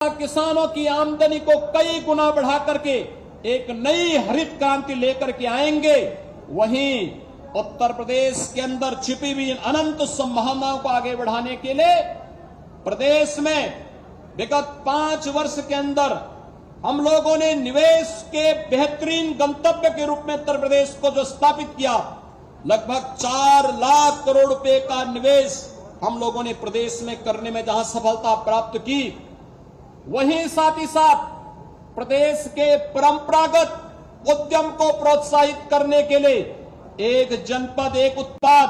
किसानों की आमदनी को कई गुना बढ़ा करके एक नई हरित क्रांति लेकर के आएंगे। वहीं उत्तर प्रदेश के अंदर छिपी हुई अनंत संभावनाओं को आगे बढ़ाने के लिए प्रदेश में विगत 5 वर्ष के अंदर हम लोगों ने निवेश के बेहतरीन गंतव्य के रूप में उत्तर प्रदेश को जो स्थापित किया, लगभग 4 लाख करोड़ रुपए का निवेश हम लोगों ने प्रदेश में करने में जहां सफलता प्राप्त की, वहीं साथ ही साथ प्रदेश के परंपरागत उद्यम को प्रोत्साहित करने के लिए एक जनपद एक उत्पाद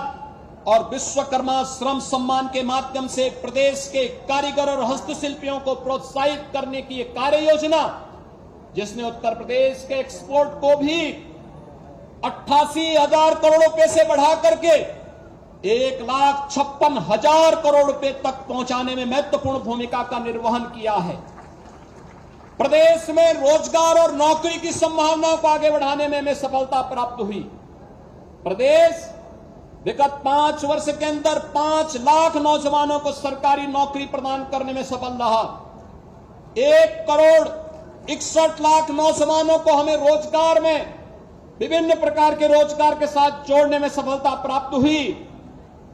और विश्वकर्मा श्रम सम्मान के माध्यम से प्रदेश के कारीगर और हस्तशिल्पियों को प्रोत्साहित करने की एक कार्य योजना, जिसने उत्तर प्रदेश के एक्सपोर्ट को भी 88,000 करोड़ रुपए से बढ़ा करके 1,56,000 करोड़ रुपए तक पहुंचाने में महत्वपूर्ण भूमिका का निर्वहन किया है। प्रदेश में रोजगार और नौकरी की संभावनाओं को आगे बढ़ाने में हमें सफलता प्राप्त हुई। प्रदेश विगत 5 वर्ष के अंदर 5 लाख नौजवानों को सरकारी नौकरी प्रदान करने में सफल रहा। 1,61,00,000 नौजवानों को हमें रोजगार में विभिन्न प्रकार के रोजगार के साथ जोड़ने में सफलता प्राप्त हुई।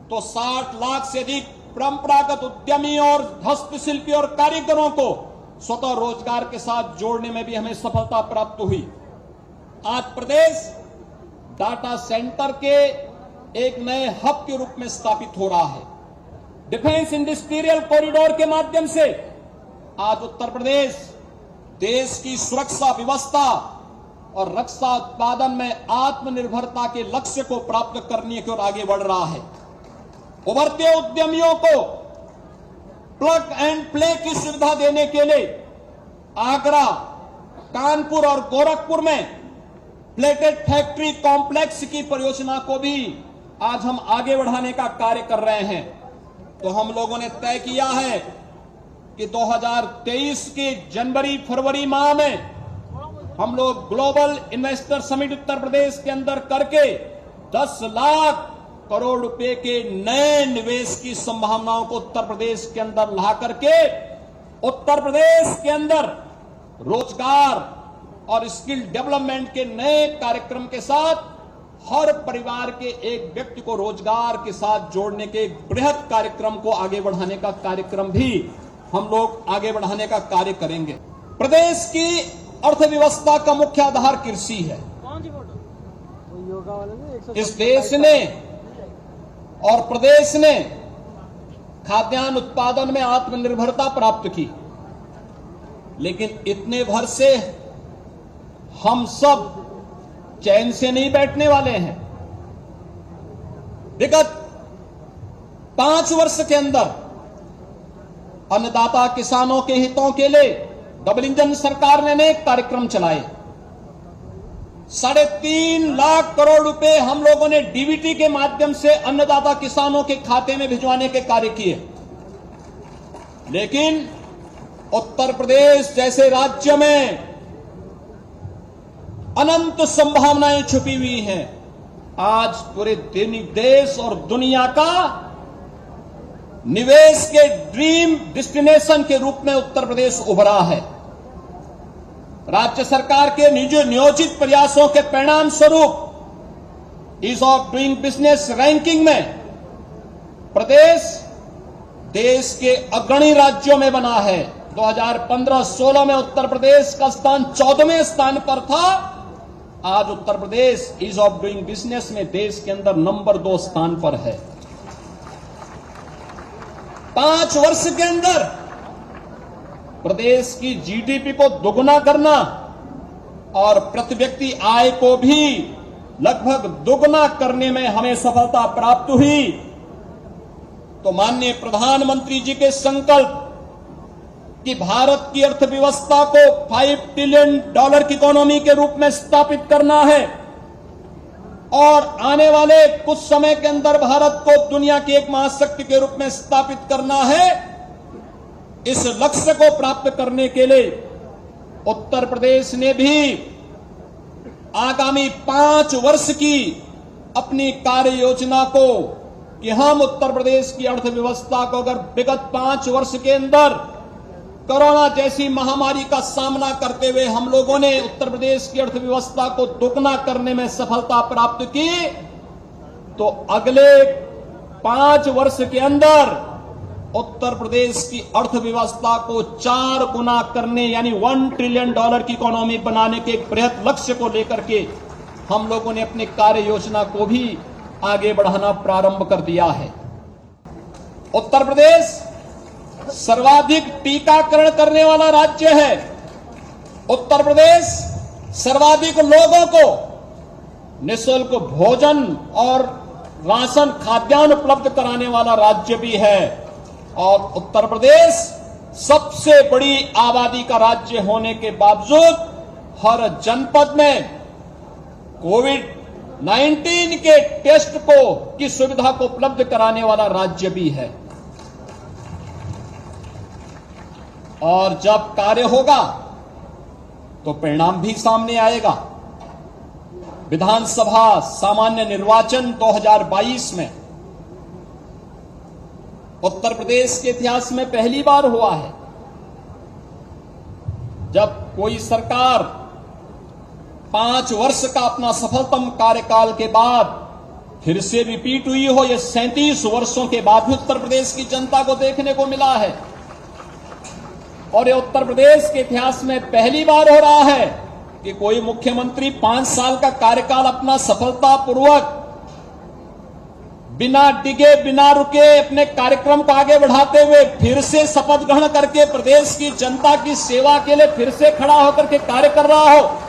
तो 60 लाख से अधिक परंपरागत उद्यमी और हस्तशिल्पी और कारीगरों को स्वतः रोजगार के साथ जोड़ने में भी हमें सफलता प्राप्त हुई। आज प्रदेश डाटा सेंटर के एक नए हब के रूप में स्थापित हो रहा है। डिफेंस इंडस्ट्रियल कॉरिडोर के माध्यम से आज उत्तर प्रदेश देश की सुरक्षा व्यवस्था और रक्षा उत्पादन में आत्मनिर्भरता के लक्ष्य को प्राप्त करने की ओर आगे बढ़ रहा है। उभरते उद्यमियों को प्लग एंड प्ले की सुविधा देने के लिए आगरा, कानपुर और गोरखपुर में प्लेटेड फैक्ट्री कॉम्प्लेक्स की परियोजना को भी आज हम आगे बढ़ाने का कार्य कर रहे हैं। तो हम लोगों ने तय किया है कि 2023 के जनवरी-फरवरी माह में हम लोग global investor summit Uttar Pradesh के अंदर करके 10 लाख करोड़ रुपए के नए निवेश की संभावनाओं को उत्तर प्रदेश के अंदर ला करके उत्तर प्रदेश के अंदर रोजगार और स्किल डेवलपमेंट के नए कार्यक्रम के साथ हर परिवार के एक व्यक्ति को रोजगार के साथ जोड़ने के एक बृहद कार्यक्रम को आगे बढ़ाने का कार्यक्रम भी हम लोग आगे बढ़ाने का कार्य करेंगे। प्रदेश की अर्थव्यवस्था का मुख्य आधार कृषि है। इस देश ने और प्रदेश ने खाद्यान्न उत्पादन में आत्मनिर्भरता प्राप्त की, लेकिन इतने भर से हम सब चैन से नहीं बैठने वाले हैं। विगत 5 वर्ष के अंदर अन्नदाता किसानों के हितों के लिए डबल इंजन सरकार ने अनेक कार्यक्रम चलाए। 3.5 लाख करोड़ रुपए हम लोगों ने डीबीटी के माध्यम से अन्नदाता किसानों के खाते में भिजवाने के कार्य किए। लेकिन उत्तर प्रदेश जैसे राज्य में अनंत संभावनाएं छुपी हुई हैं। आज पूरे देश और दुनिया का निवेश के ड्रीम डेस्टिनेशन के रूप में उत्तर प्रदेश उभरा है। राज्य सरकार के नियोजित प्रयासों के परिणाम स्वरूप ease of doing business ranking में प्रदेश देश के अग्रणी राज्यों में बना है। 2015-16 में उत्तर प्रदेश का स्थान 14वें स्थान पर था। आज Uttar Pradesh ease of doing business में देश के अंदर नंबर 2 स्थान पर है। 5 वर्ष के अंदर प्रदेश की जीडीपी को दोगुना करना और प्रति व्यक्ति आय को भी लगभग दोगुना करने में हमें सफलता प्राप्त हुई। तो माननीय प्रधानमंत्री जी के संकल्प कि भारत की अर्थव्यवस्था को $5 ट्रिलियन की इकोनॉमी के रूप में स्थापित करना है और आने वाले कुछ समय के अंदर भारत को दुनिया की एक महाशक्ति के रूप में स्थापित करना है। इस लक्ष्य को प्राप्त करने के लिए उत्तर प्रदेश ने भी आगामी 5 वर्ष की अपनी कार्य योजना को कि हम उत्तर प्रदेश की अर्थव्यवस्था को अगर विगत 5 वर्ष के अंदर कोरोना जैसी महामारी का सामना करते हुए हम लोगों ने उत्तर प्रदेश की अर्थव्यवस्था को दोगुना करने में सफलता प्राप्त की, तो अगले 5 वर्ष के अंदर उत्तर प्रदेश की अर्थव्यवस्था को 4 गुना करने यानी $1 ट्रिलियन की इकोनॉमी बनाने के एक बृहत लक्ष्य को लेकर के हम लोगों ने अपनी कार्य योजना को भी आगे बढ़ाना प्रारंभ कर दिया है। उत्तर प्रदेश सर्वाधिक टीकाकरण करने वाला राज्य है। उत्तर प्रदेश सर्वाधिक लोगों को निःशुल्क भोजन और राशन खाद्यान्न उपलब्ध कराने वाला राज्य भी है, और उत्तर प्रदेश सबसे बड़ी आबादी का राज्य होने के बावजूद हर जनपद में कोविड-19 के टेस्ट की सुविधा को उपलब्ध कराने वाला राज्य भी है। और जब कार्य होगा तो परिणाम भी सामने आएगा। विधानसभा सामान्य निर्वाचन 2022 में उत्तर प्रदेश के इतिहास में पहली बार हुआ है जब कोई सरकार 5 वर्ष का अपना सफलतम कार्यकाल के बाद फिर से रिपीट हुई हो। यह 37 वर्षों के बाद भी उत्तर प्रदेश की जनता को देखने को मिला है, और यह उत्तर प्रदेश के इतिहास में पहली बार हो रहा है कि कोई मुख्यमंत्री 5 साल का कार्यकाल अपना सफलतापूर्वक बिना डिगे बिना रुके अपने कार्यक्रम को आगे बढ़ाते हुए फिर से शपथ ग्रहण करके प्रदेश की जनता की सेवा के लिए फिर से खड़ा होकर के कार्य कर रहा हो।